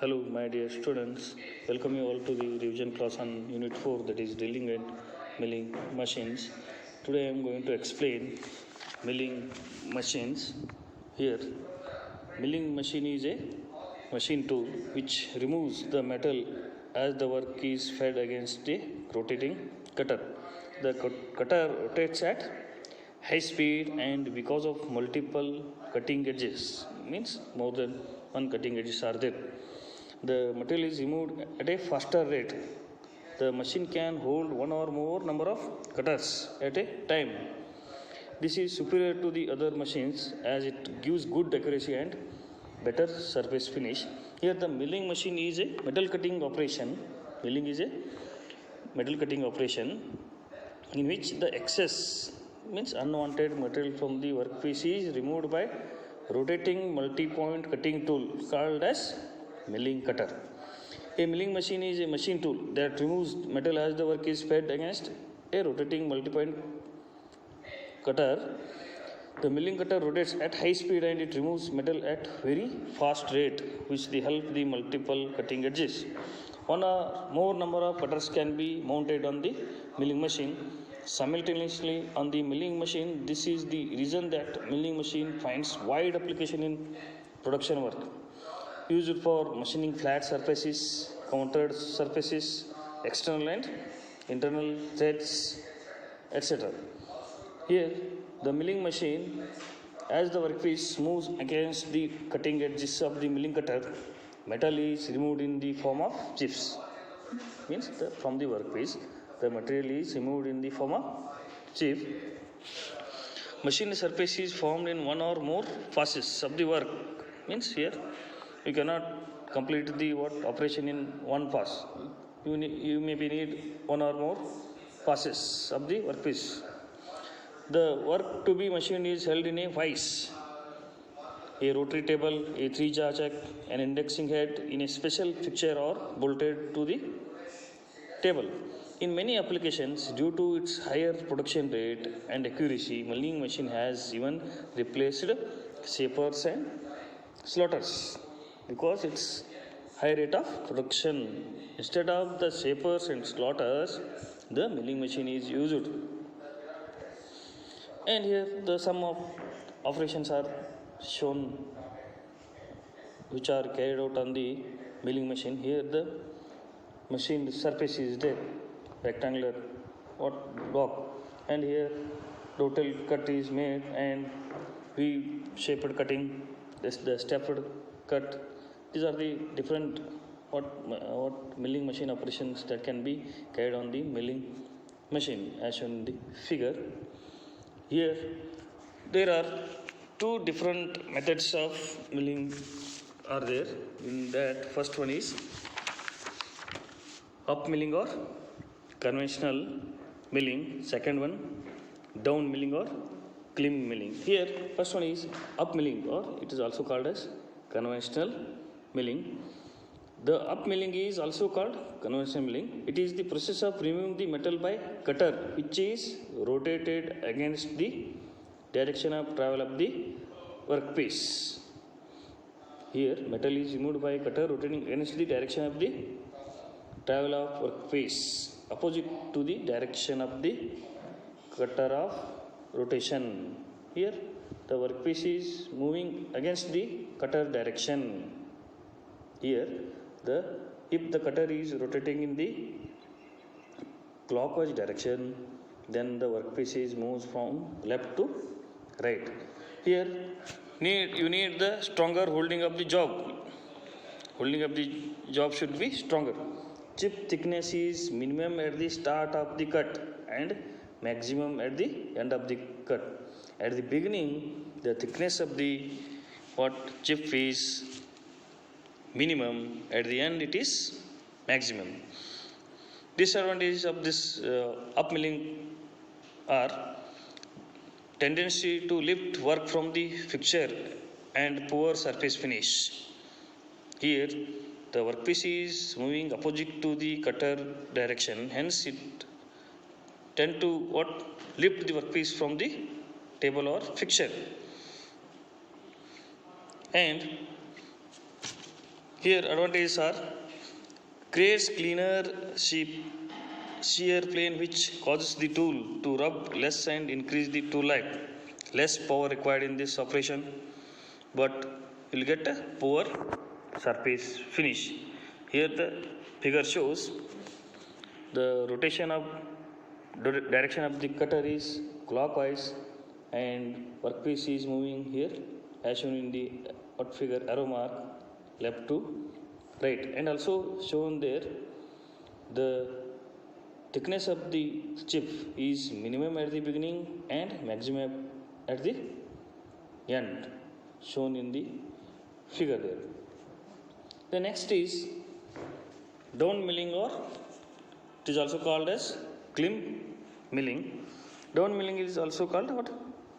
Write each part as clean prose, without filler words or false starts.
Hello, my dear students. Welcome you all to the revision class on Unit 4, that is drilling and milling machines. Today I am going to explain milling machines. Here, milling machine is a machine tool which removes the metal as the work is fed against a rotating cutter. The cutter rotates at high speed, and because of multiple cutting edges, means more than one cutting edges are there, the material is removed at a faster rate. The machine can hold one or more number of cutters at a time. This is superior to the other machines as it gives good accuracy and better surface finish. Here the milling machine is a metal cutting operation. Milling is a metal cutting operation in which the excess, means unwanted material from the workpiece, is removed by rotating multi-point cutting tool called as milling cutter. A milling machine is a machine tool that removes metal as the work is fed against a rotating multi-point cutter. The milling cutter rotates at high speed and it removes metal at very fast rate, which help the multiple cutting edges. One or more number of cutters can be mounted on the milling machine simultaneously on the milling machine. This is the reason that milling machine finds wide application in production work. Used for machining flat surfaces, countered surfaces, external and internal threads, etc. Here, the milling machine, as the workpiece moves against the cutting edges of the milling cutter, metal is removed in the form of chips. Means from the workpiece, the material is removed in the form of chip. Machine surface is formed in one or more phases of the work. Means here you cannot complete the operation in one pass. You maybe need one or more passes of the workpiece. The work to be machined is held in a vise, a rotary table, a three-jaw chuck, an indexing head in a special fixture or bolted to the table. In many applications, due to its higher production rate and accuracy, milling machine has even replaced shapers and slaughters because its high rate of production. Instead of the shapers and slaughters, the milling machine is used. And here the sum of operations are shown which are carried out on the milling machine. Here the machine surface is there, rectangular block, and here total cut is made and V-shaped cutting, this the stepped cut. These are the different what milling machine operations that can be carried on the milling machine as shown in the figure. Here there are two different methods of milling are there. In that, first one is up milling or conventional milling. Second one, down milling or clean milling. Here first one is up milling, or it is also called as conventional milling. The up milling is also called conventional milling. It is the process of removing the metal by cutter, which is rotated against the direction of travel of the workpiece. Here metal is removed by cutter rotating against the direction of the travel of workpiece, opposite to the direction of the cutter of rotation. Here the workpiece is moving against the cutter direction. Here if the cutter is rotating in the clockwise direction, then the workpiece is moves from left to right. Here you need the stronger holding of the job. Holding of the job should be stronger. Chip thickness is minimum at the start of the cut and maximum at the end of the cut. At the beginning, the thickness of the chip is minimum, at the end it is maximum. Disadvantages of this up milling are tendency to lift work from the fixture and poor surface finish. Here the workpiece is moving opposite to the cutter direction, hence it tend to lift the workpiece from the table or fixture. And here advantages are creates cleaner shear plane which causes the tool to rub less and increase the tool life. Less power required in this operation, but you'll get a poor surface finish. Here the figure shows the rotation of direction of the cutter is clockwise and workpiece is moving here as shown in the figure arrow mark left to right, and also shown there the thickness of the chip is minimum at the beginning and maximum at the end shown in the figure there. The next is down milling, or it is also called as climb milling. Down milling is also called what?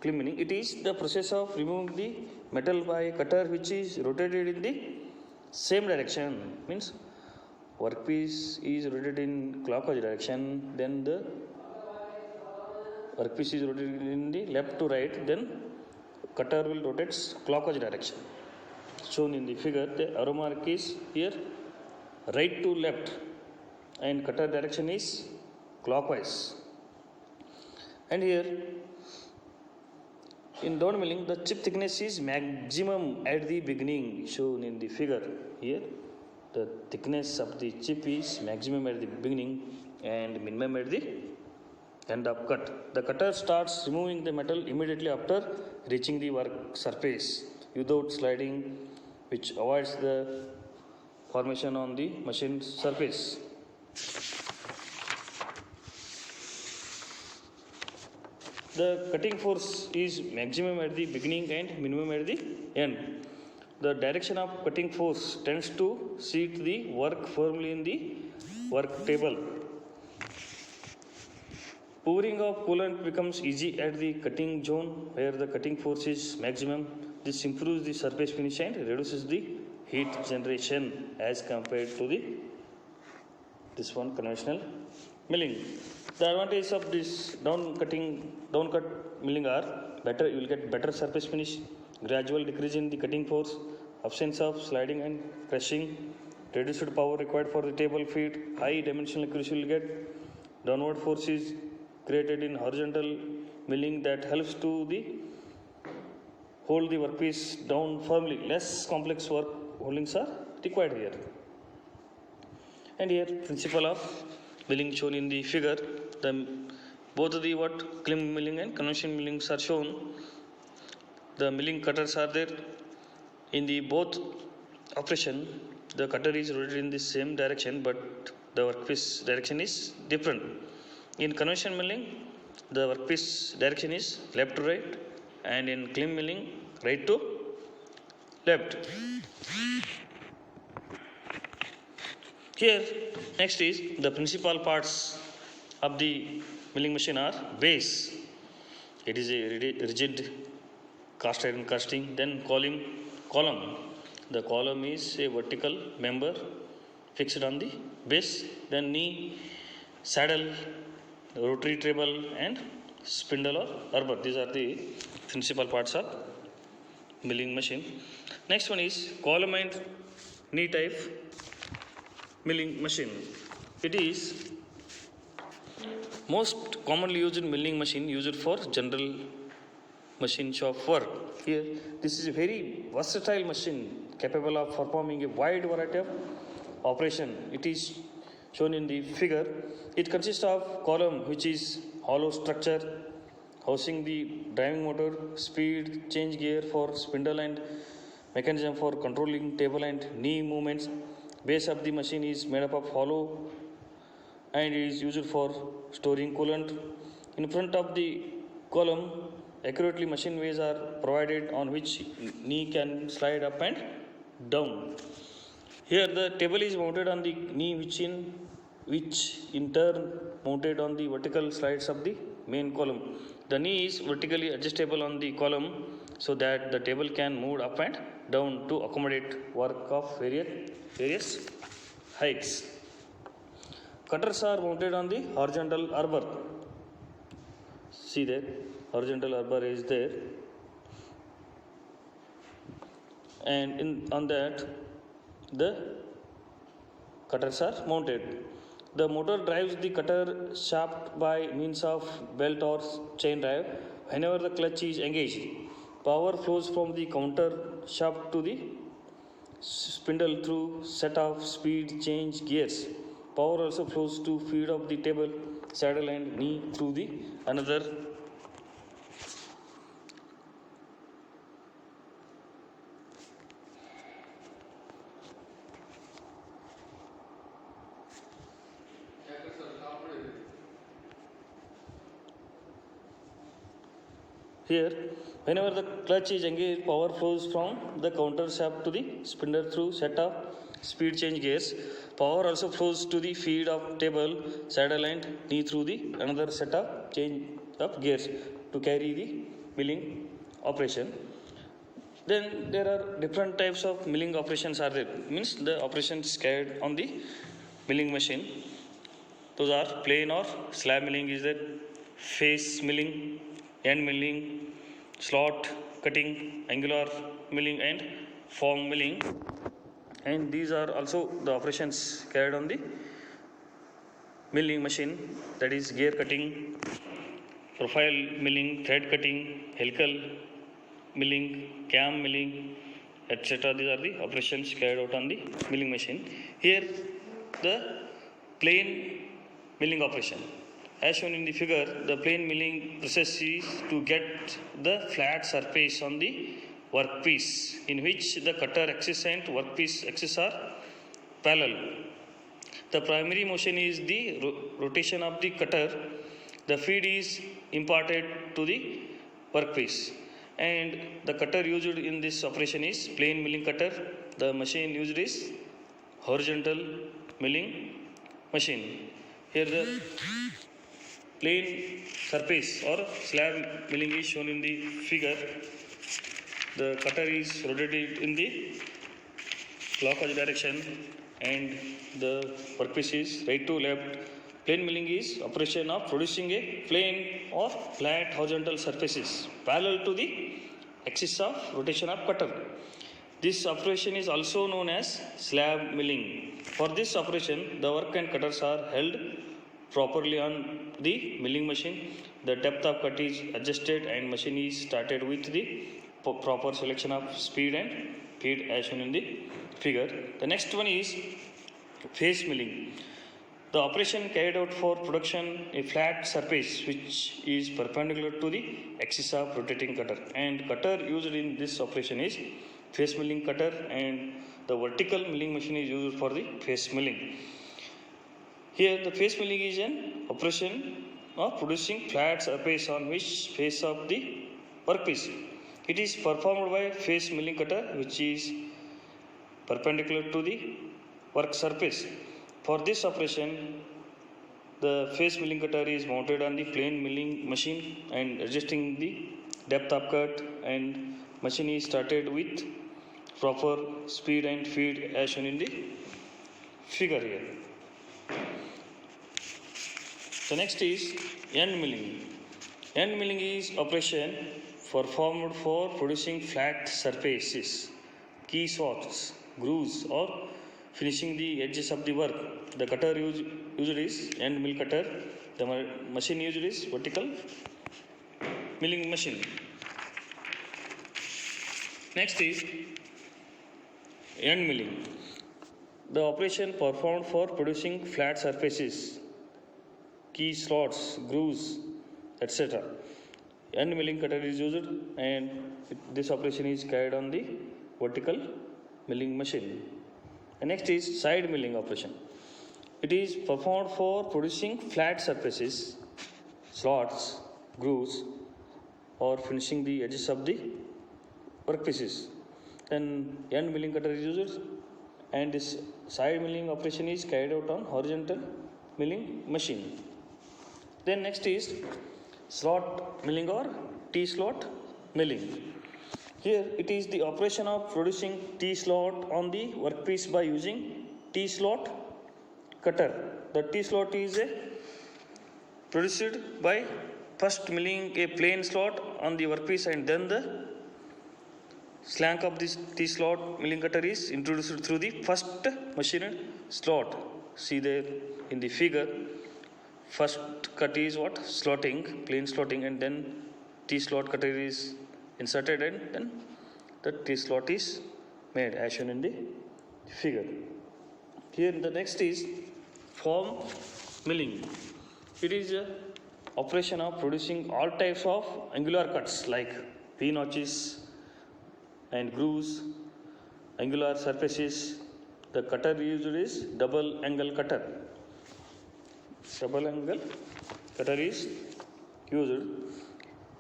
Climb milling. It is the process of removing the metal by a cutter which is rotated in the same direction. Means workpiece is rotated in clockwise direction, then the workpiece is rotated in the left to right, then cutter will rotate clockwise direction. Shown in the figure, the arrow mark is here right to left and cutter direction is clockwise. And here in down milling, the chip thickness is maximum at the beginning shown in the figure. Here the thickness of the chip is maximum at the beginning and minimum at the end of cut. The cutter starts removing the metal immediately after reaching the work surface without sliding, which avoids the formation on the machine surface. The cutting force is maximum at the beginning and minimum at the end. The direction of cutting force tends to seat the work firmly in the work table. Pouring of coolant becomes easy at the cutting zone where the cutting force is maximum. This improves the surface finish and reduces the heat generation as compared to this one conventional milling. The advantage of this down cut milling are better. You will get better surface finish, gradual decrease in the cutting force, absence of sliding and crushing, reduced power required for the table feed, high dimensional accuracy. You will get downward force is created in horizontal milling that helps to the hold the workpiece down firmly. Less complex work holdings are required here. And here principle of milling shown in the figure. Both the climb milling and conventional millings are shown. The milling cutters are there. In the both operation, the cutter is rotated in the same direction, but the workpiece direction is different. In conventional milling, the workpiece direction is left to right, and in climb milling, right to left. Here, next is the principal parts of the milling machine are base. It is a rigid cast iron casting. Then column. The column is a vertical member fixed on the base. Then knee, saddle, rotary treble, and spindle or arbor. These are the principal parts of milling machine. Next one is column and knee type milling machine. It is most commonly used milling machine used for general machine shop work. Here, this is a very versatile machine capable of performing a wide variety of operation. It is shown in the figure. It consists of column, which is hollow structure housing the driving motor, speed change gear for spindle and mechanism for controlling table and knee movements. Base of the machine is made up of hollow and is used for storing coolant. In front of the column, accurately machine weighs are provided on which knee can slide up and down. Here the table is mounted on the knee, which in turn mounted on the vertical slides of the main column. The knee is vertically adjustable on the column so that the table can move up and down to accommodate work of various heights. Cutters are mounted on the horizontal arbor. See there, horizontal arbor is there. and on that the cutters are mounted. The motor drives the cutter shaft by means of belt or chain drive. Whenever the clutch is engaged, power flows from the counter shaft to the spindle through set of speed change gears. Power also flows to feed of the table, saddle and knee through the another. Here, whenever the clutch is engaged, power flows from the counter shaft to the spindle through set of speed change gears. Power also flows to the feed of table, saddle and knee through the another set of change of gears to carry the milling operation. Then there are different types of milling operations are there. Means the operations carried on the milling machine. Those are plain or slab milling is there, face milling, end milling, slot cutting, angular milling and form milling. And these are also the operations carried on the milling machine, that is gear cutting, profile milling, thread cutting, helical milling, cam milling, etc. These are the operations carried out on the milling machine. Here the plain milling operation. As shown in the figure, the plain milling process is to get the flat surface on the workpiece in which the cutter axis and workpiece axis are parallel. The primary motion is the rotation of the cutter. The feed is imparted to the workpiece. And the cutter used in this operation is plain milling cutter. The machine used is horizontal milling machine. Here the plain surface or slab milling is shown in the figure. The cutter is rotated in the clockwise direction and the workpiece is right to left. Plain milling is operation of producing a plain or flat horizontal surfaces parallel to the axis of rotation of cutter. This operation is also known as slab milling. For this operation, the work and cutters are held properly on the milling machine. The depth of cut is adjusted and machine is started with the proper selection of speed and feed as shown in the figure. The next one is face milling. The operation carried out for production a flat surface which is perpendicular to the axis of rotating cutter, and cutter used in this operation is face milling cutter, and the vertical milling machine is used for the face milling. Here the face milling is an operation of producing flat surface on which face of the workpiece. It is performed by face milling cutter which is perpendicular to the work surface. For this operation, the face milling cutter is mounted on the plain milling machine and adjusting the depth of cut, and machine is started with proper speed and feed as shown in the figure here. The next is end milling. End milling is operation performed for producing flat surfaces, key slots, grooves or finishing the edges of the work. The cutter used is end mill cutter. The machine used is vertical milling machine. Next is end milling. The operation performed for producing flat surfaces, key slots, grooves, etc. End milling cutter is used, and this operation is carried on the vertical milling machine. And next is side milling operation. It is performed for producing flat surfaces, slots, grooves, or finishing the edges of the workpieces. Then end milling cutter is used, and this side milling operation is carried out on horizontal milling machine. Then next is slot milling or T-slot milling. Here it is the operation of producing T-slot on the workpiece by using T-slot cutter. The T-slot is produced by first milling a plain slot on the workpiece and then the Slank of this T-slot milling cutter is introduced through the first machined slot. See there in the figure, first cut is what? Slotting, plain slotting, and then T-slot cutter is inserted and then the T-slot is made as shown in the figure. Here the next is form milling. It is a operation of producing all types of angular cuts like V-notches and grooves, angular surfaces. The cutter used is double angle cutter. Double angle cutter is used.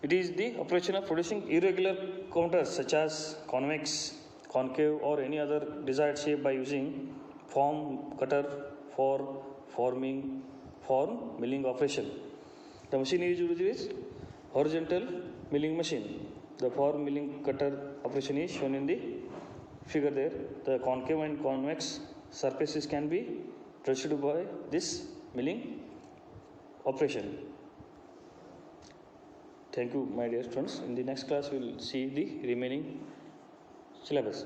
It is the operation of producing irregular counters such as convex, concave or any other desired shape by using form cutter for forming form milling operation. The machine used is horizontal milling machine. The form milling cutter operation is shown in the figure there. The concave and convex surfaces can be touched by this milling operation. Thank you, my dear students. In the next class, we will see the remaining syllabus.